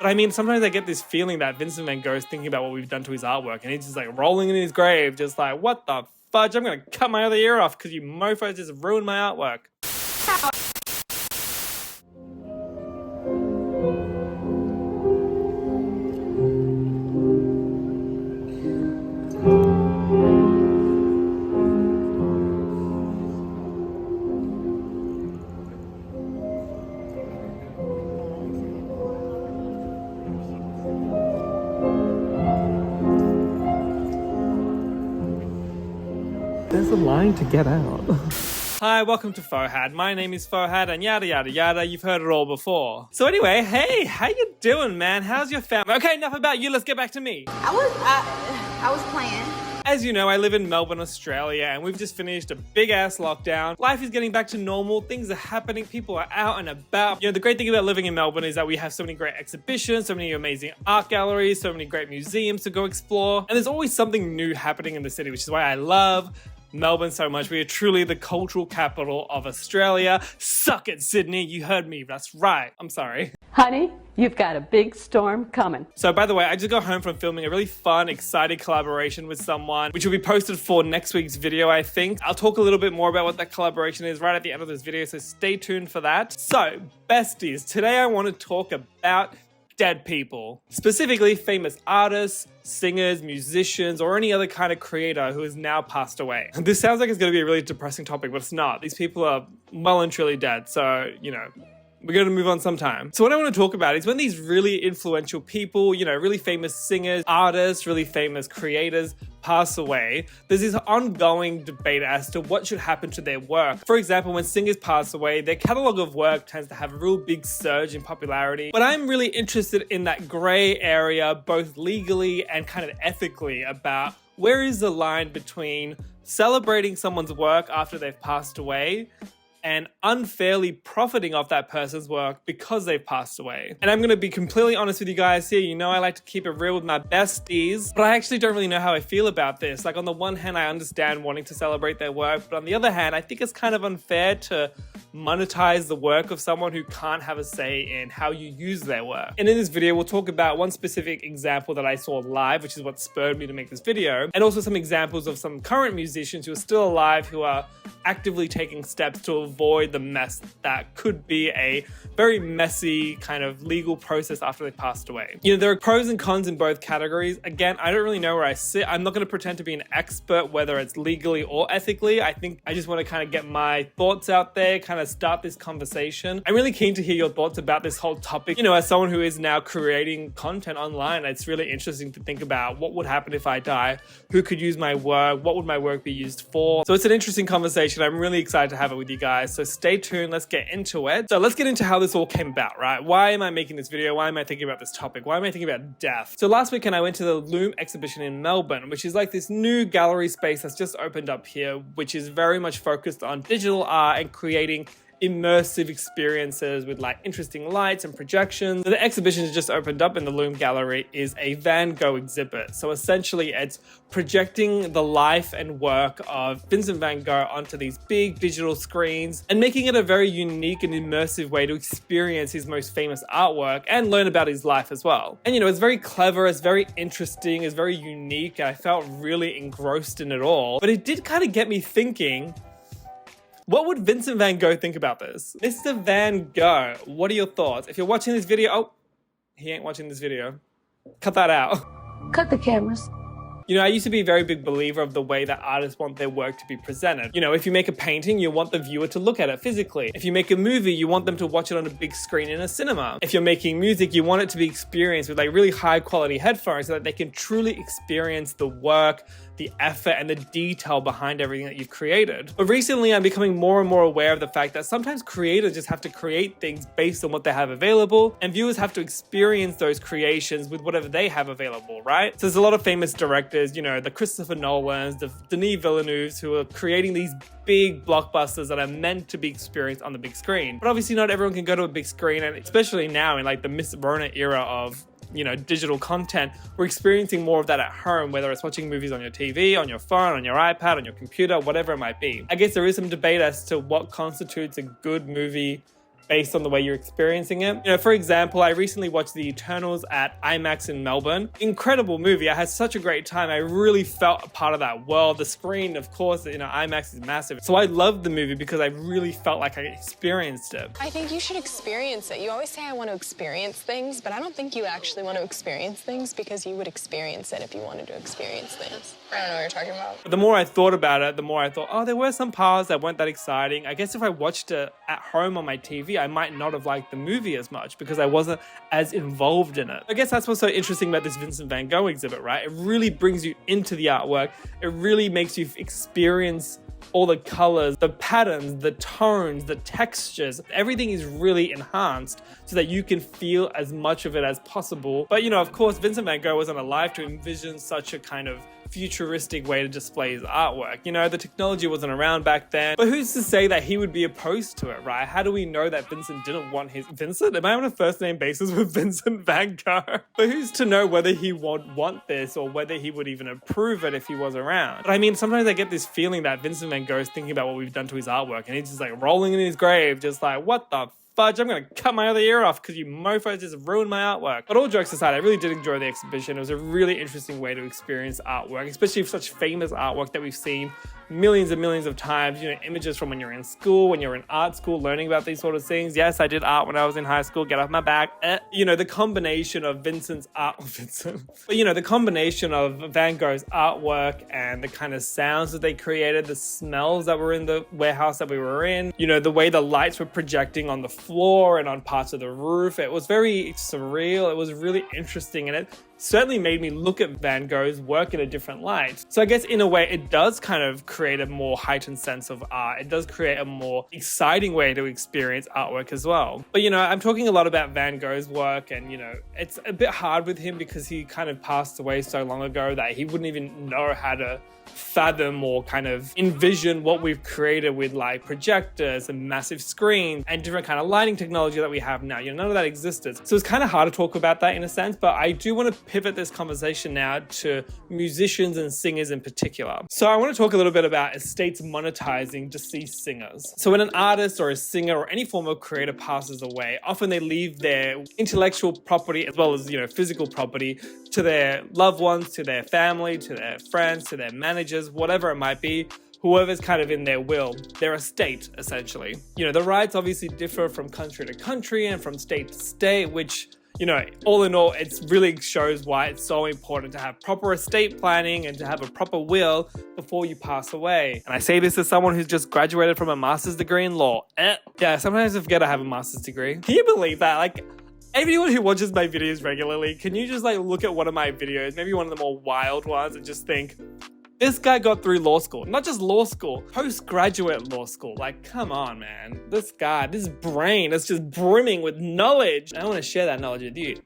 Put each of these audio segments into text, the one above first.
But I mean, sometimes I get this feeling that Vincent Van Gogh is thinking about what we've done to his artwork, and he's just like rolling in his grave, just like, what the fudge? I'm gonna cut my other ear off because you mofos just ruined my artwork. There's a line to get out. Hi, welcome to Fohad. My name is Fohad and yada yada yada, you've heard it all before. So anyway, hey, how you doing, man? How's your family? Okay, enough about you, let's get back to me. I was playing. As you know, I live in Melbourne, Australia, and we've just finished a big-ass lockdown. Life is getting back to normal, things are happening, people are out and about. You know, the great thing about living in Melbourne is that we have so many great exhibitions, so many amazing art galleries, so many great museums to go explore, and there's always something new happening in the city, which is why I love Melbourne so much. We are truly the cultural capital of Australia. Suck it, Sydney. You heard me. That's right. I'm sorry. Honey, you've got a big storm coming. So by the way, I just got home from filming a really fun, exciting collaboration with someone, which will be posted for next week's video, I think. I'll talk a little bit more about what that collaboration is right at the end of this video, so stay tuned for that. So, besties, today I want to talk about dead people, specifically famous artists, singers, musicians, or any other kind of creator who has now passed away. This sounds like it's going to be a really depressing topic, but it's not. These people are well and truly dead, so, you know, we're going to move on sometime. So what I want to talk about is when these really influential people, you know, really famous singers, artists, really famous creators pass away, there's this ongoing debate as to what should happen to their work. For example, when singers pass away, their catalog of work tends to have a real big surge in popularity. But I'm really interested in that gray area, both legally and kind of ethically, about where is the line between celebrating someone's work after they've passed away and unfairly profiting off that person's work because they've passed away. And I'm going to be completely honest with you guys here. You know I like to keep it real with my besties, but I actually don't really know how I feel about this. Like, on the one hand, I understand wanting to celebrate their work, but on the other hand, I think it's kind of unfair to monetize the work of someone who can't have a say in how you use their work. And in this video, we'll talk about one specific example that I saw live, which is what spurred me to make this video, and also some examples of some current musicians who are still alive, who are actively taking steps to avoid the mess that could be a very messy kind of legal process after they passed away. You know, there are pros and cons in both categories. Again, I don't really know where I sit. I'm not going to pretend to be an expert, whether it's legally or ethically. I think I just want to kind of get my thoughts out there, kind of start this conversation. I'm really keen to hear your thoughts about this whole topic. You know, as someone who is now creating content online, it's really interesting to think about what would happen if I die, who could use my work, what would my work be used for. So it's an interesting conversation. I'm really excited to have it with you guys. So stay tuned, let's get into it. So let's get into how this all came about, right? Why am I making this video? Why am I thinking about this topic? Why am I thinking about death? So last weekend I went to the LUME exhibition in Melbourne, which is like this new gallery space that's just opened up here, which is very much focused on digital art and creating immersive experiences with like interesting lights and projections. So the exhibition has just opened up in the LUME gallery is a Van Gogh exhibit. So essentially it's projecting the life and work of Vincent Van Gogh onto these big digital screens and making it a very unique and immersive way to experience his most famous artwork and learn about his life as well. And you know, it's very clever, it's very interesting, it's very unique, and I felt really engrossed in it all. But it did kind of get me thinking, what would Vincent Van Gogh think about this? Mr. Van Gogh, what are your thoughts? If you're watching this video, oh, he ain't watching this video. Cut that out. Cut the cameras. You know, I used to be a very big believer of the way that artists want their work to be presented. You know, if you make a painting, you want the viewer to look at it physically. If you make a movie, you want them to watch it on a big screen in a cinema. If you're making music, you want it to be experienced with like really high quality headphones so that they can truly experience the work, the effort, and the detail behind everything that you've created. But recently, I'm becoming more and more aware of the fact that sometimes creators just have to create things based on what they have available, and viewers have to experience those creations with whatever they have available, right? So there's a lot of famous directors, you know, the Christopher Nolans, the Denis Villeneuves, who are creating these big blockbusters that are meant to be experienced on the big screen. But obviously not everyone can go to a big screen, and especially now in like the Miss Rona era of, you know, digital content, we're experiencing more of that at home, whether it's watching movies on your TV, on your phone, on your iPad, on your computer, whatever it might be. I guess there is some debate as to what constitutes a good movie based on the way you're experiencing it. You know, for example, I recently watched The Eternals at IMAX in Melbourne. Incredible movie. I had such a great time. I really felt a part of that world. The screen, of course, you know, IMAX is massive. So I loved the movie because I really felt like I experienced it. I think you should experience it. You always say I want to experience things, but I don't think you actually want to experience things because you would experience it if you wanted to experience things. I don't know what you're talking about. But the more I thought about it, the more I thought, oh, there were some parts that weren't that exciting. I guess if I watched it at home on my TV, I might not have liked the movie as much because I wasn't as involved in it. I guess that's what's so interesting about this Vincent Van Gogh exhibit, right? It really brings you into the artwork. It really makes you experience all the colors, the patterns, the tones, the textures. Everything is really enhanced so that you can feel as much of it as possible. But, you know, of course, Vincent Van Gogh wasn't alive to envision such a kind of futuristic way to display his artwork. You know, the technology wasn't around back then, but who's to say that he would be opposed to it, right? How do we know that Vincent didn't want his... Vincent? Am I on a first name basis with Vincent Van Gogh? But who's to know whether he would want this or whether he would even approve it if he was around? But I mean, sometimes I get this feeling that Vincent Van Gogh is thinking about what we've done to his artwork and he's just like rolling in his grave, just like, what the fudge, I'm gonna cut my other ear off because you mofos just ruined my artwork. But all jokes aside, I really did enjoy the exhibition. It was a really interesting way to experience artwork, especially such famous artwork that we've seen millions and millions of times. You know, images from when you're in school, when you're in art school, learning about these sort of things. Yes, I did art when I was in high school. Get off my back. You know, the combination of Vincent's art, but you know, the combination of Van Gogh's artwork and the kind of sounds that they created, the smells that were in the warehouse that we were in, you know, the way the lights were projecting on the floor and on parts of the roof. It was very surreal. It was really interesting, and it certainly made me look at Van Gogh's work in a different light. So I guess in a way it does kind of create a more heightened sense of art. It does create a more exciting way to experience artwork as well. But you know, I'm talking a lot about Van Gogh's work, and you know, it's a bit hard with him because he kind of passed away so long ago that he wouldn't even know how to fathom or kind of envision what we've created with like projectors and massive screens and different kind of lighting technology that we have now. You know, none of that existed. So it's kind of hard to talk about that in a sense, but I do want to pivot this conversation now to musicians and singers in particular. So I want to talk a little bit about estates monetizing deceased singers. So when an artist or a singer or any form of creator passes away, often they leave their intellectual property as well as, you know, physical property to their loved ones, to their family, to their friends, to their managers, whatever it might be, whoever's kind of in their will, their estate, essentially. You know, the rights obviously differ from country to country and from state to state, which, you know, all in all, it really shows why it's so important to have proper estate planning and to have a proper will before you pass away. And I say this as someone who's just graduated from a master's degree in law. Yeah, sometimes I forget I have a master's degree. Can you believe that? Like, anyone who watches my videos regularly, can you just like look at one of my videos, maybe one of the more wild ones, and just think, this guy got through law school. Not just law school, postgraduate law school. Like, come on, man. This guy, this brain is just brimming with knowledge. I want to share that knowledge with you.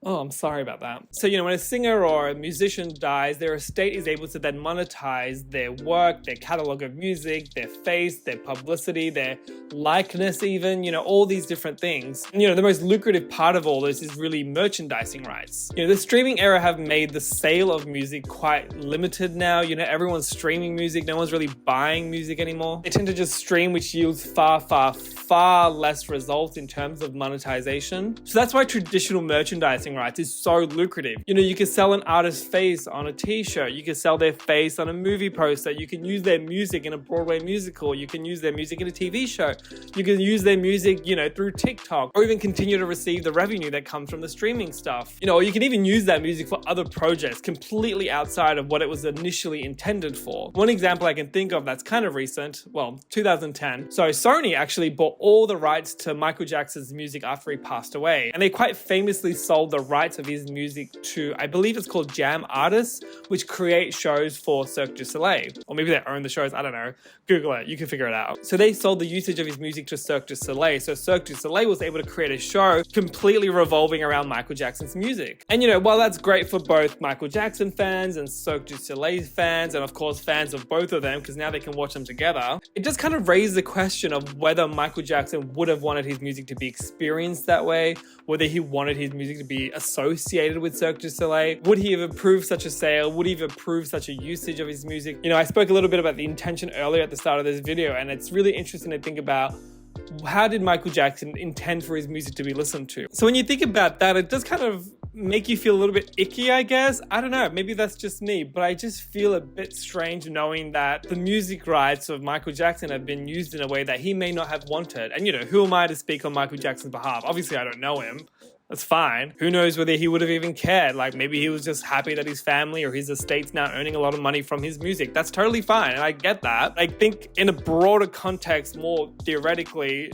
Oh, I'm sorry about that. So, you know, when a singer or a musician dies, their estate is able to then monetize their work, their catalog of music, their face, their publicity, their likeness even, you know, all these different things. And, you know, the most lucrative part of all this is really merchandising rights. You know, the streaming era have made the sale of music quite limited now. You know, everyone's streaming music. No one's really buying music anymore. They tend to just stream, which yields far less results in terms of monetization. So that's why traditional merchandising rights is so lucrative. You know, you can sell an artist's face on a t-shirt, you can sell their face on a movie poster, you can use their music in a Broadway musical, you can use their music in a TV show, you can use their music, you know, through TikTok, or even continue to receive the revenue that comes from the streaming stuff. You know, or you can even use that music for other projects completely outside of what it was initially intended for. One example I can think of that's kind of recent, well, 2010. So Sony actually bought all the rights to Michael Jackson's music after he passed away, and they quite famously sold the rights of his music to, I believe it's called Jam Artists, which create shows for Cirque du Soleil. Or maybe they own the shows, I don't know. Google it, you can figure it out. So they sold the usage of his music to Cirque du Soleil. So Cirque du Soleil was able to create a show completely revolving around Michael Jackson's music. And you know, while that's great for both Michael Jackson fans and Cirque du Soleil fans, and of course fans of both of them, because now they can watch them together, it just kind of raised the question of whether Michael Jackson would have wanted his music to be experienced that way, whether he wanted his music to be associated with Cirque du Soleil. Would he have approved such a sale? Would he have approved such a usage of his music? You know, I spoke a little bit about the intention earlier at the start of this video, and it's really interesting to think about how did Michael Jackson intend for his music to be listened to? So when you think about that, it does kind of make you feel a little bit icky, I guess. I don't know, maybe that's just me, but I just feel a bit strange knowing that the music rights of Michael Jackson have been used in a way that he may not have wanted. And who am I to speak on Michael Jackson's behalf? Obviously, I don't know him. That's fine. Who knows whether he would have even cared? Like, maybe he was just happy that his family or his estate's now earning a lot of money from his music. That's totally fine, and I get that. I think in a broader context, more theoretically,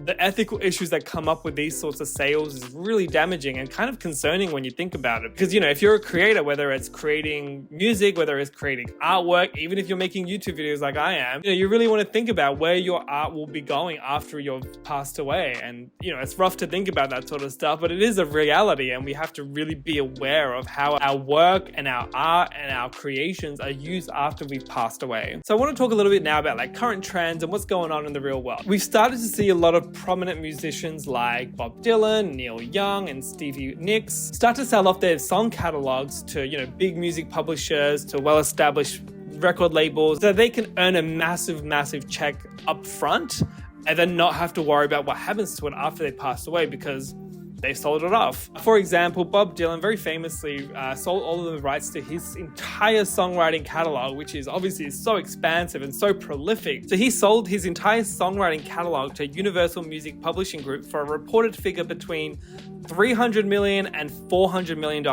the ethical issues that come up with these sorts of sales is really damaging and kind of concerning when you think about it. Because, if you're a creator, whether it's creating music, whether it's creating artwork, even if you're making YouTube videos like I am, you really want to think about where your art will be going after you've passed away. And, it's rough to think about that sort of stuff, but it is a reality, and we have to really be aware of how our work and our art and our creations are used after we've passed away. So I want to talk a little bit now about current trends and what's going on in the real world. We've started to see a lot of prominent musicians like Bob Dylan, Neil Young, and Stevie Nicks start to sell off their song catalogs to, big music publishers, to well-established record labels, so that they can earn a massive check up front and then not have to worry about what happens to it after they pass away because they sold it off. For example, Bob Dylan very famously sold all of the rights to his entire songwriting catalog, which is obviously so expansive and so prolific. So he sold his entire songwriting catalog to Universal Music Publishing Group for a reported figure between $300 million and $400 million.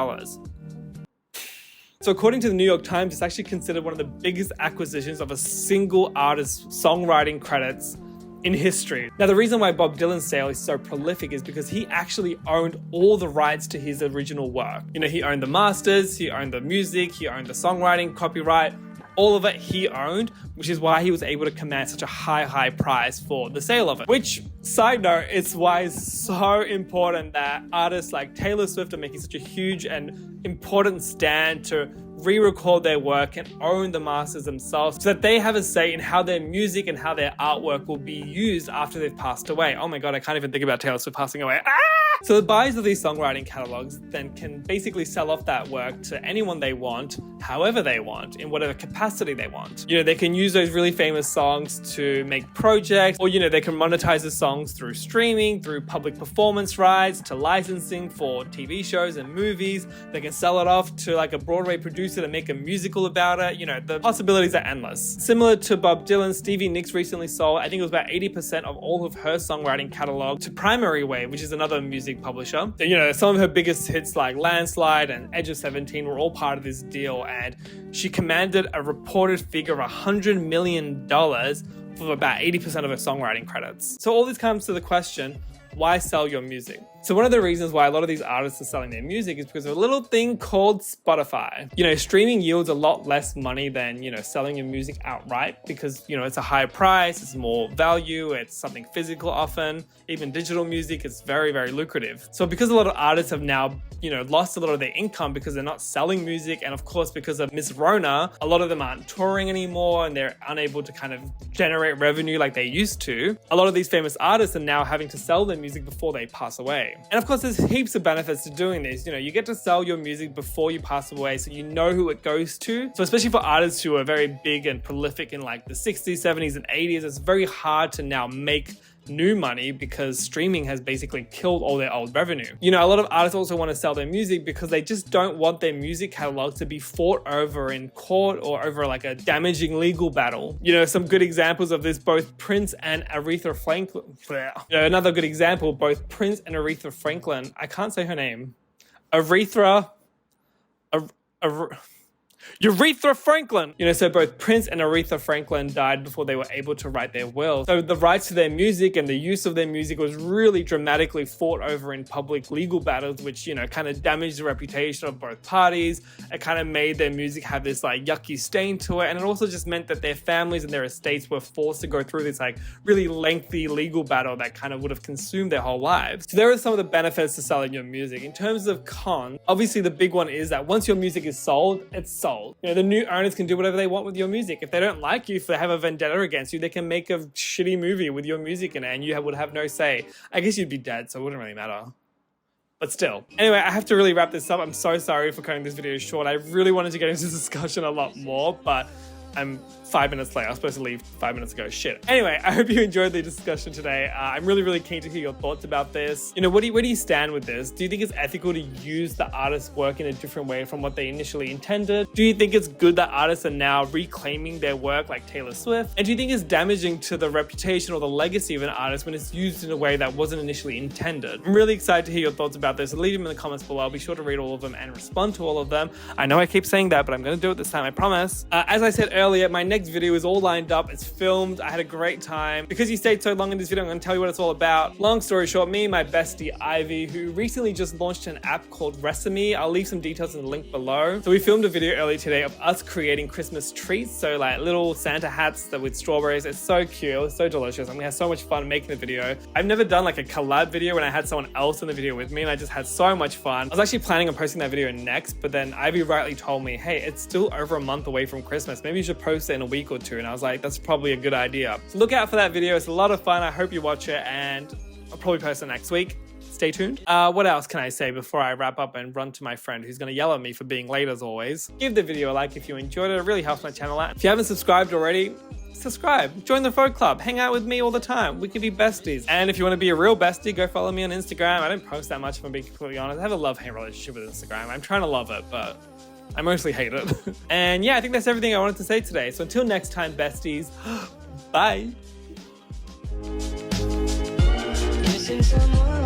So according to the New York Times, it's actually considered one of the biggest acquisitions of a single artist's songwriting credits in history. Now, the reason why Bob Dylan's sale is so prolific is because he actually owned all the rights to his original work. He owned the masters, he owned the music, he owned the songwriting, copyright, all of it he owned, which is why he was able to command such a high price for the sale of it. Which, side note, it's why it's so important that artists like Taylor Swift are making such a huge and important stand to re-record their work and own the masters themselves so that they have a say in how their music and how their artwork will be used after they've passed away. Oh my god, I can't even think about Taylor Swift passing away. So the buyers of these songwriting catalogs then can basically sell off that work to anyone they want, however they want, in whatever capacity they want. They can use those really famous songs to make projects, or they can monetize the songs through streaming, through public performance rights, to licensing for TV shows and movies. They can sell it off to a Broadway producer to make a musical about it. The possibilities are endless. Similar to Bob Dylan, Stevie Nicks recently sold, I think it was about 80% of all of her songwriting catalog to Primary Wave, which is another music publisher. So, some of her biggest hits like Landslide and Edge of 17 were all part of this deal, and she commanded a reported figure of $100 million for about 80% of her songwriting credits. So all this comes to the question, why sell your music? So one of the reasons why a lot of these artists are selling their music is because of a little thing called Spotify. Streaming yields a lot less money than, selling your music outright because, it's a higher price, it's more value, it's something physical often. Even digital music is very, very lucrative. So because a lot of artists have now, lost a lot of their income because they're not selling music, and of course because of Miss Rona, a lot of them aren't touring anymore and they're unable to kind of generate revenue like they used to. A lot of these famous artists are now having to sell their music before they pass away. And of course, there's heaps of benefits to doing this. You get to sell your music before you pass away, so you know who it goes to. So especially for artists who are very big and prolific in the 60s, 70s, and 80s, it's very hard to now make new money because streaming has basically killed all their old revenue. A lot of artists also want to sell their music because they just don't want their music catalog to be fought over in court or over a damaging legal battle. Some good examples of this, both Prince and Aretha Franklin. Another good example, both Prince and Aretha Franklin. I can't say her name. Aretha Franklin. So both Prince and Aretha Franklin died before they were able to write their will. So the rights to their music and the use of their music was really dramatically fought over in public legal battles, which, kind of damaged the reputation of both parties. It kind of made their music have this yucky stain to it. And it also just meant that their families and their estates were forced to go through this really lengthy legal battle that kind of would have consumed their whole lives. So there are some of the benefits to selling your music. In terms of cons, obviously the big one is that once your music is sold, it's sold. The new owners can do whatever they want with your music. If they don't like you, if they have a vendetta against you, they can make a shitty movie with your music in it and you would have no say. I guess you'd be dead, so it wouldn't really matter. But still. Anyway, I have to really wrap this up. I'm so sorry for cutting this video short. I really wanted to get into this discussion a lot more, but I'm 5 minutes late. I was supposed to leave 5 minutes ago. Shit. Anyway, I hope you enjoyed the discussion today. I'm really keen to hear your thoughts about this. You know, where do you stand with this? Do you think it's ethical to use the artist's work in a different way from what they initially intended? Do you think it's good that artists are now reclaiming their work like Taylor Swift? And do you think it's damaging to the reputation or the legacy of an artist when it's used in a way that wasn't initially intended? I'm really excited to hear your thoughts about this. Leave them in the comments below. I'll be sure to read all of them and respond to all of them. I know I keep saying that, but I'm going to do it this time, I promise. As I said earlier, my next video is all lined up. It's filmed. I had a great time. Because you stayed so long in this video, I'm going to tell you what it's all about. Long story short, me and my bestie Ivy, who recently just launched an app called Resemi. I'll leave some details in the link below. So we filmed a video earlier today of us creating Christmas treats. So like little Santa hats that with strawberries. It's so cute. It was so delicious. I'm going to have so much fun making the video. I've never done like a collab video when I had someone else in the video with me, and I just had so much fun. I was actually planning on posting that video next, but then Ivy rightly told me, hey, it's still over a month away from Christmas. Maybe you should post it in a week or two. And I was like, that's probably a good idea. So look out for that video. It's a lot of fun. I hope you watch it, and I'll probably post it next week. Stay tuned. What else can I say before I wrap up and run to my friend who's going to yell at me for being late as always? Give the video a like if you enjoyed it. It really helps my channel out. If you haven't subscribed already, subscribe. Join the folk club. Hang out with me all the time. We can be besties. And if you want to be a real bestie, go follow me on Instagram. I don't post that much, if I'm being completely honest. I have a love-hate relationship with Instagram. I'm trying to love it, but I mostly hate it. And yeah, I think that's everything I wanted to say today. So until next time, besties, bye. Missing someone.